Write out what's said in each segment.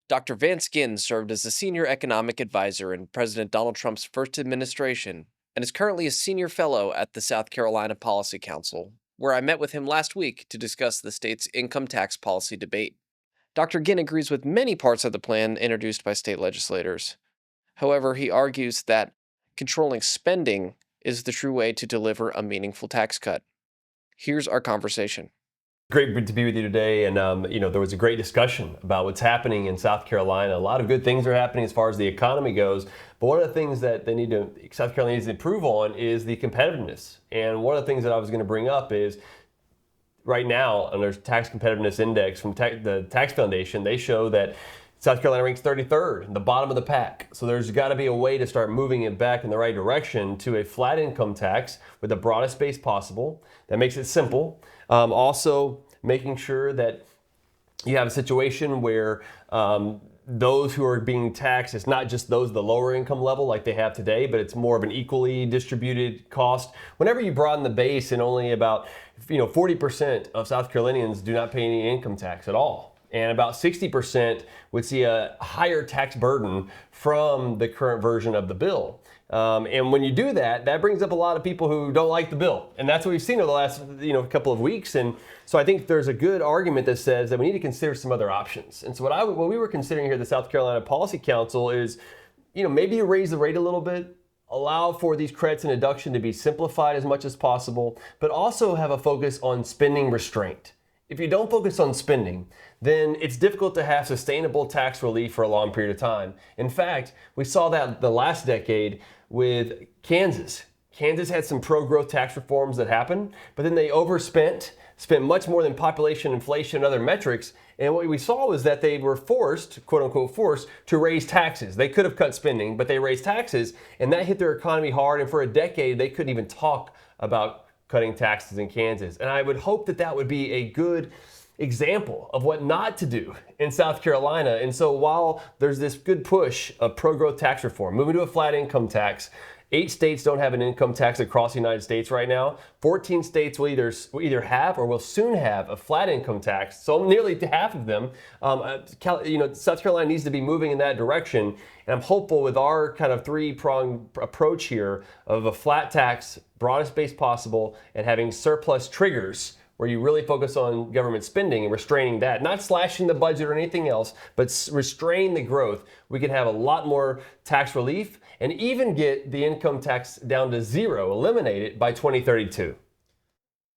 Dr. Vance Ginn served as a senior economic advisor in President Donald Trump's first administration and is currently a senior fellow at the South Carolina Policy Council, where I met with him last week to discuss the state's income tax policy debate. Dr. Ginn agrees with many parts of the plan introduced by state legislators. However, he argues that controlling spending is the true way to deliver a meaningful tax cut. Here's our conversation. Great to be with you today. And, there was a great discussion about what's happening in South Carolina. A lot of good things are happening as far as the economy goes. But one of the things that South Carolina needs to improve on is the competitiveness. And one of the things that I was going to bring up is right now, under Tax Competitiveness Index from the Tax Foundation, they show that South Carolina ranks 33rd, the bottom of the pack. So there's got to be a way to start moving it back in the right direction to a flat income tax with the broadest base possible. That makes it simple. Also, making sure that you have a situation where those who are being taxed, it's not just those at the lower income level like they have today, but it's more of an equally distributed cost. Whenever you broaden the base and only about 40% of South Carolinians do not pay any income tax at all, and about 60% would see a higher tax burden from the current version of the bill. And when you do that, that brings up a lot of people who don't like the bill. And that's what we've seen over the last couple of weeks. And so I think there's a good argument that says that we need to consider some other options. And so what we were considering here at the South Carolina Policy Council is, maybe you raise the rate a little bit, allow for these credits and deduction to be simplified as much as possible, but also have a focus on spending restraint. If you don't focus on spending, then it's difficult to have sustainable tax relief for a long period of time. In fact, we saw that the last decade with Kansas. Kansas had some pro-growth tax reforms that happened, but then they spent much more than population inflation and other metrics. And what we saw was that they were forced, quote unquote forced, to raise taxes. They could have cut spending, but they raised taxes, and that hit their economy hard. And for a decade, they couldn't even talk about cutting taxes in Kansas. And I would hope that that would be a good example of what not to do in South Carolina. And so while there's this good push of pro-growth tax reform, moving to a flat income tax, 8 states don't have an income tax across the United States right now. 14 states will either have or will soon have a flat income tax. So nearly half of them, South Carolina needs to be moving in that direction. And I'm hopeful with our kind of 3-pronged approach here of a flat tax, broadest base possible, and having surplus triggers where you really focus on government spending and restraining that, not slashing the budget or anything else, but restrain the growth. We could have a lot more tax relief and even get the income tax down to zero, eliminate it by 2032.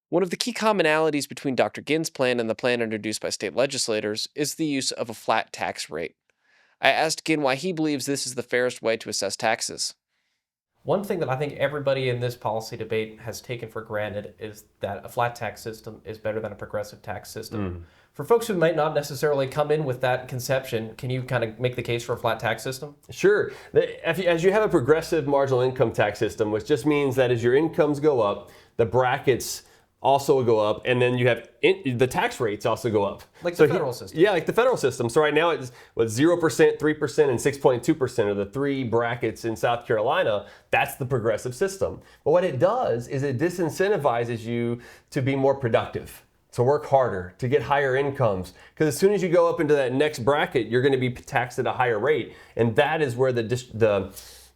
One of the key commonalities between Dr. Ginn's plan and the plan introduced by state legislators is the use of a flat tax rate. I asked Ginn why he believes this is the fairest way to assess taxes. One thing that I think everybody in this policy debate has taken for granted is that a flat tax system is better than a progressive tax system. For folks who might not necessarily come in with that conception, can you kind of make the case for a flat tax system? Sure. As you have a progressive marginal income tax system, which just means that as your incomes go up, the brackets also go up, and then you have the tax rates also go up. Like the federal system. Yeah, like the federal system. So right now it's 0%, 3%, and 6.2% are the 3 brackets in South Carolina. That's the progressive system. But what it does is it disincentivizes you to be more productive, to work harder, to get higher incomes. Because as soon as you go up into that next bracket, you're going to be taxed at a higher rate. And that is where the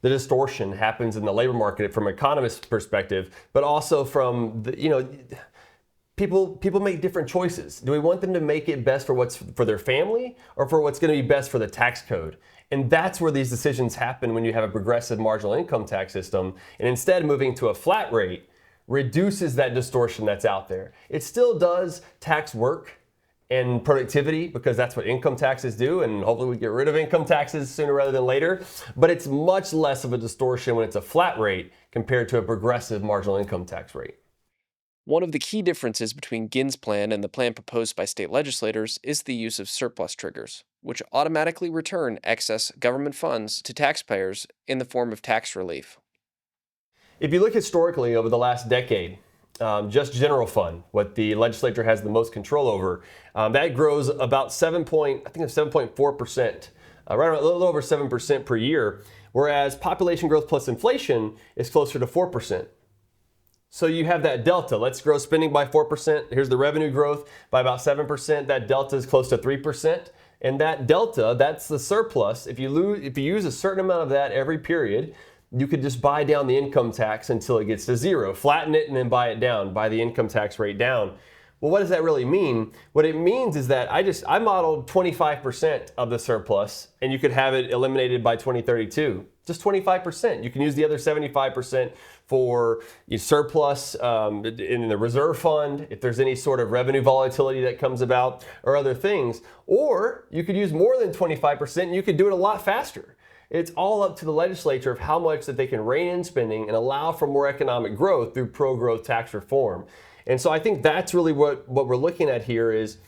distortion happens in the labor market from an economist's perspective, but also from people make different choices. Do we want them to make it best for what's for their family or for what's going to be best for the tax code? And that's where these decisions happen when you have a progressive marginal income tax system. And instead moving to a flat rate reduces that distortion that's out there. It still does tax work and productivity, because that's what income taxes do, and hopefully we get rid of income taxes sooner rather than later. But it's much less of a distortion when it's a flat rate compared to a progressive marginal income tax rate. One of the key differences between Ginn's plan and the plan proposed by state legislators is the use of surplus triggers, which automatically return excess government funds to taxpayers in the form of tax relief. If you look historically over the last decade, just general fund, what the legislature has the most control over, that grows about 7.4%, right around a little over 7% per year, whereas population growth plus inflation is closer to 4%. So you have that delta. Let's grow spending by 4%. Here's the revenue growth by about 7%. That delta is close to 3%. And that delta, that's the surplus. If you use a certain amount of that every period, you could just buy down the income tax until it gets to zero, flatten it, and then buy it down, buy the income tax rate down. Well, what does that really mean? What it means is that I modeled 25% of the surplus, and you could have it eliminated by 2032. Just 25%. You can use the other 75% for your surplus in the reserve fund, if there's any sort of revenue volatility that comes about, or other things. Or you could use more than 25%, and you could do it a lot faster. It's all up to the legislature of how much that they can rein in spending and allow for more economic growth through pro-growth tax reform. And so I think that's really what we're looking at here is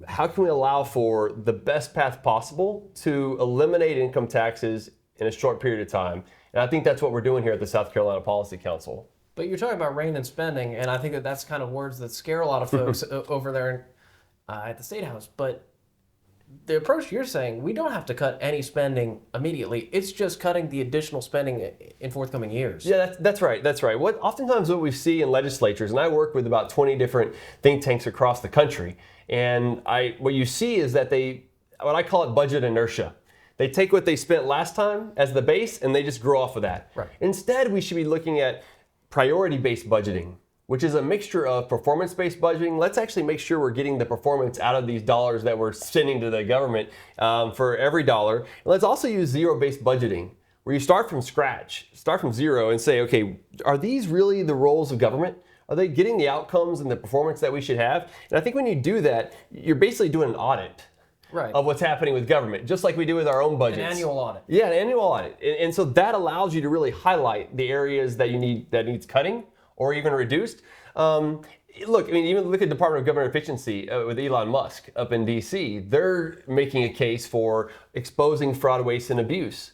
how can we allow for the best path possible to eliminate income taxes in a short period of time. And I think that's what we're doing here at the South Carolina Policy Council. But you're talking about rein in spending, and I think that that's kind of words that scare a lot of folks over there at the State House. But the approach you're saying, we don't have to cut any spending immediately. It's just cutting the additional spending in forthcoming years. Yeah, that's right. That's right. Oftentimes what we see in legislatures, and I work with about 20 different think tanks across the country, and what you see is that what I call it budget inertia. They take what they spent last time as the base and they just grow off of that. Right. Instead, we should be looking at priority-based budgeting, which is a mixture of performance-based budgeting. Let's actually make sure we're getting the performance out of these dollars that we're sending to the government for every dollar. And let's also use zero-based budgeting, where you start from scratch, start from zero and say, okay, are these really the roles of government? Are they getting the outcomes and the performance that we should have? And I think when you do that, you're basically doing an audit. Right. Of what's happening with government, just like we do with our own budgets. An annual audit. Yeah, an annual audit. And so that allows you to really highlight the areas that needs cutting or even reduced. Look, I mean, even look at the Department of Government Efficiency with Elon Musk up in DC. They're making a case for exposing fraud, waste, and abuse.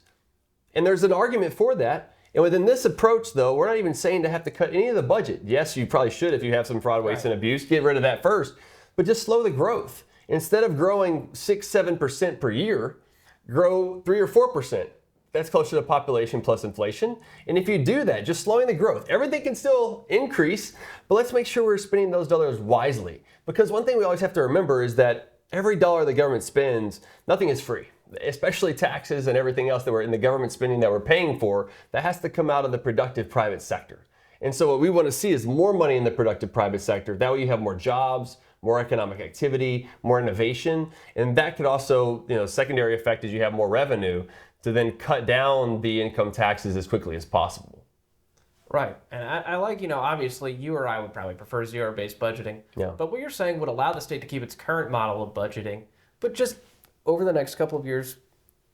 And there's an argument for that. And within this approach, though, we're not even saying to have to cut any of the budget. Yes, you probably should if you have some fraud, waste, and abuse. Get rid of that first. But just slow the growth. Instead of growing 6-7% per year, grow 3 or 4%. That's closer to population plus inflation. And if you do that, just slowing the growth, everything can still increase, but let's make sure we're spending those dollars wisely. Because one thing we always have to remember is that every dollar the government spends, nothing is free, especially taxes and everything else that we're in the government spending that we're paying for, that has to come out of the productive private sector. And so what we want to see is more money in the productive private sector. That way you have more jobs, more economic activity, more innovation, and that could also, secondary effect is you have more revenue to then cut down the income taxes as quickly as possible. Right, and I like, obviously you or I would probably prefer zero-based budgeting, Yeah. But what you're saying would allow the state to keep its current model of budgeting, but just over the next couple of years,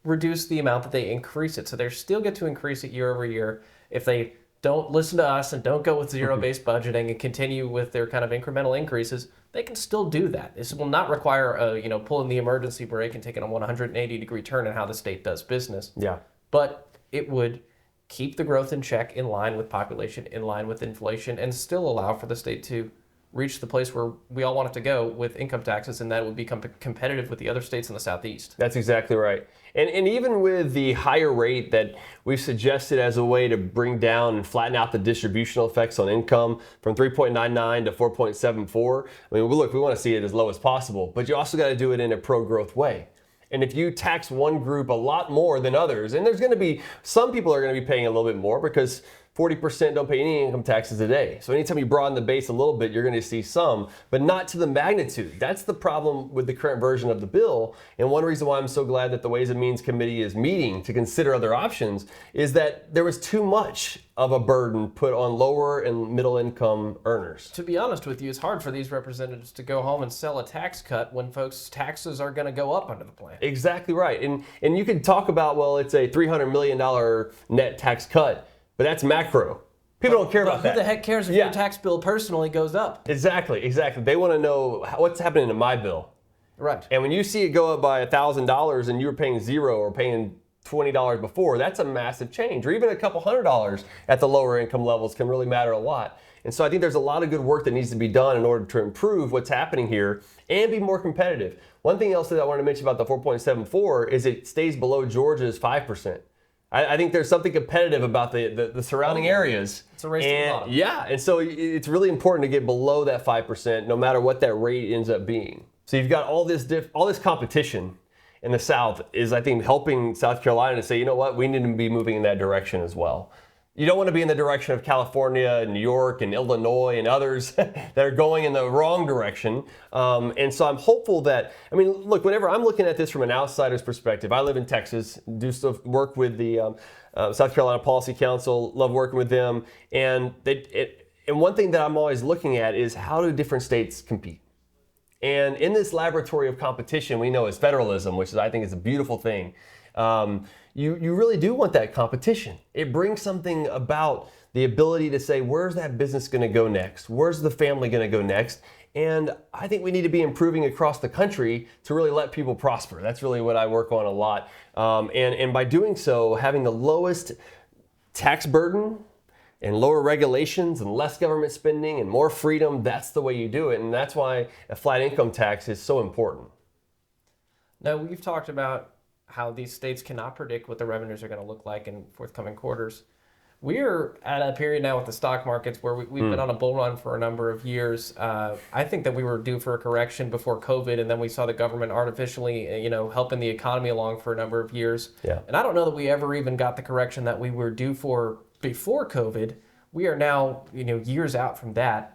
reduce the amount that they increase it. So they still get to increase it year over year if they don't listen to us and don't go with zero-based budgeting and continue with their kind of incremental increases. They can still do that. This will not require pulling the emergency brake and taking a 180-degree turn in how the state does business. Yeah. But it would keep the growth in check, in line with population, in line with inflation, and still allow for the state to reach the place where we all want it to go with income taxes, and that it would become competitive with the other states in the Southeast. That's exactly right. And even with the higher rate that we've suggested as a way to bring down and flatten out the distributional effects on income from 3.99 to 4.74, I mean, look, we want to see it as low as possible, but you also got to do it in a pro-growth way. And if you tax one group a lot more than others, and there's going to be, some people are going to be paying a little bit more because 40% don't pay any income taxes today. So anytime you broaden the base a little bit, you're going to see some, but not to the magnitude. That's the problem with the current version of the bill. And one reason why I'm so glad that the Ways and Means Committee is meeting to consider other options is that there was too much of a burden put on lower and middle income earners. To be honest with you, it's hard for these representatives to go home and sell a tax cut when folks' taxes are going to go up under the plan. Exactly right. And you could talk about, well, it's a $300 million net tax cut. But that's macro. People don't care about that. Who the heck cares if your tax bill personally goes up? Exactly. They want to know what's happening to my bill. Right. And when you see it go up by $1,000 and you were paying $0 or paying $20 before, that's a massive change. Or even a couple $100 at the lower income levels can really matter a lot. And so I think there's a lot of good work that needs to be done in order to improve what's happening here and be more competitive. One thing else that I wanted to mention about the 4.74 is it stays below Georgia's 5%. I think there's something competitive about the surrounding areas. It's a race to the bottom. Yeah, and so it's really important to get below that 5%, no matter what that rate ends up being. So you've got all this competition, in the South is, I think, helping South Carolina to say, you know what, we need to be moving in that direction as well. You don't want to be in the direction of California and New York and Illinois and others that are going in the wrong direction. And so I'm hopeful that, I mean, look, whenever I'm looking at this from an outsider's perspective, I live in Texas, do stuff, work with the South Carolina Policy Council, love working with them. And one thing that I'm always looking at is how do different states compete? And in this laboratory of competition, we know is federalism, which is, I think is a beautiful thing. You really do want that competition. It brings something about the ability to say, where's that business going to go next? Where's the family going to go next? And I think we need to be improving across the country to really let people prosper. That's really what I work on a lot. And by doing so, having the lowest tax burden and lower regulations and less government spending and more freedom, that's the way you do it. And that's why a flat income tax is so important. Now, we've talked about how these states cannot predict what the revenues are going to look like in forthcoming quarters. We're at a period now with the stock markets where we've been on a bull run for a number of years. I think that we were due for a correction before COVID, and then we saw the government artificially, helping the economy along for a number of years. Yeah. And I don't know that we ever even got the correction that we were due for before COVID. We are now, years out from that.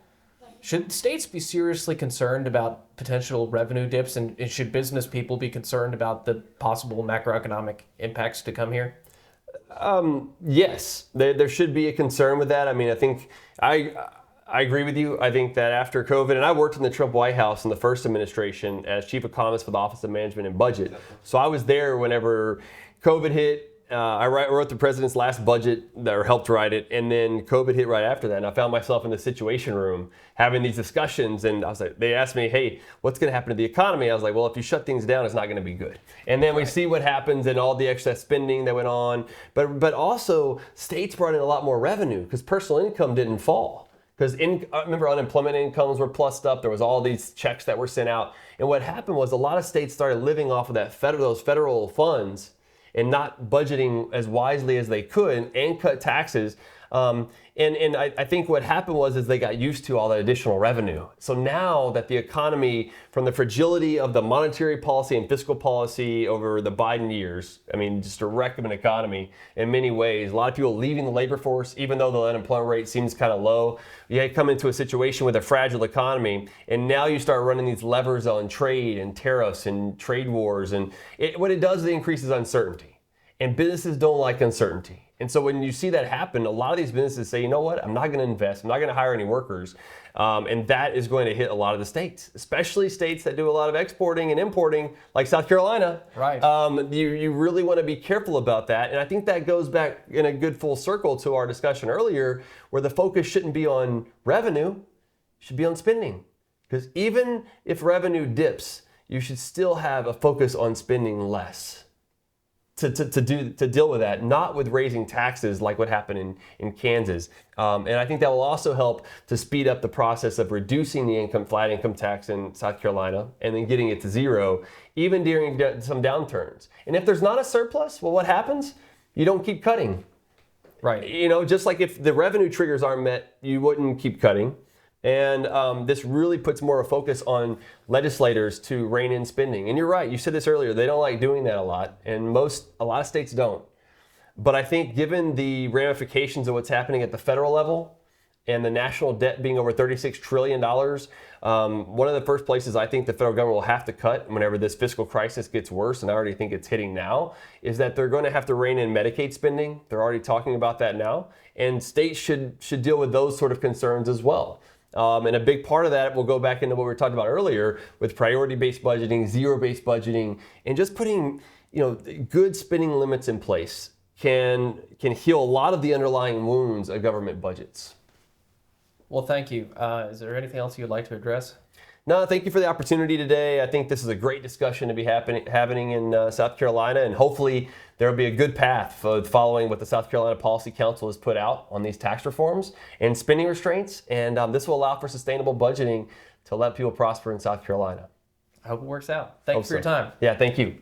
Should states be seriously concerned about potential revenue dips, and should business people be concerned about the possible macroeconomic impacts to come here? Yes, there should be a concern with that. I mean, I think I agree with you. I think that after COVID, and I worked in the Trump White House in the first administration as chief economist for the Office of Management and Budget. So I was there whenever COVID hit. I wrote the president's last budget, or helped write it, and then COVID hit right after that. And I found myself in the Situation Room having these discussions, and I was like, they asked me, hey, what's going to happen to the economy? I was like, well, if you shut things down, it's not going to be good. And then we see what happens and all the excess spending that went on. But also, states brought in a lot more revenue because personal income didn't fall. Because remember, unemployment incomes were plussed up. There was all these checks that were sent out. And what happened was a lot of states started living off of those federal funds and not budgeting as wisely as they could and cut taxes. And I think what happened was they got used to all that additional revenue. So now that the economy, from the fragility of the monetary policy and fiscal policy over the Biden years, I mean, just a wreck of an economy in many ways. A lot of people leaving the labor force, even though the unemployment rate seems kind of low. You come into a situation with a fragile economy, and now you start running these levers on trade and tariffs and trade wars. And what it does is it increases uncertainty. And businesses don't like uncertainty. And so when you see that happen, a lot of these businesses say, you know what, I'm not going to invest. I'm not going to hire any workers. And that is going to hit a lot of the states, especially states that do a lot of exporting and importing, like South Carolina. Right. You really want to be careful about that. And I think that goes back in a good full circle to our discussion earlier, where the focus shouldn't be on revenue, it should be on spending. Because even if revenue dips, you should still have a focus on spending less. To deal with that, not with raising taxes like what happened in Kansas. And I think that will also help to speed up the process of reducing the flat income tax in South Carolina and then getting it to zero, even during some downturns. And if there's not a surplus, well, what happens? You don't keep cutting. Right. Just like if the revenue triggers aren't met, you wouldn't keep cutting. And this really puts more of a focus on legislators to rein in spending. And you're right, you said this earlier, they don't like doing that a lot, and a lot of states don't. But I think given the ramifications of what's happening at the federal level and the national debt being over $36 trillion, one of the first places I think the federal government will have to cut whenever this fiscal crisis gets worse, and I already think it's hitting now, is that they're going to have to rein in Medicaid spending. They're already talking about that now. And states should deal with those sort of concerns as well. And a big part of that will go back into what we were talking about earlier with priority-based budgeting, zero-based budgeting, and just putting good spending limits in place can heal a lot of the underlying wounds of government budgets. Well, thank you. Is there anything else you'd like to address? No, thank you for the opportunity today. I think this is a great discussion to be happening in South Carolina, and hopefully there will be a good path for following what the South Carolina Policy Council has put out on these tax reforms and spending restraints, and this will allow for sustainable budgeting to let people prosper in South Carolina. I hope it works out. Thanks for your time. Yeah, thank you.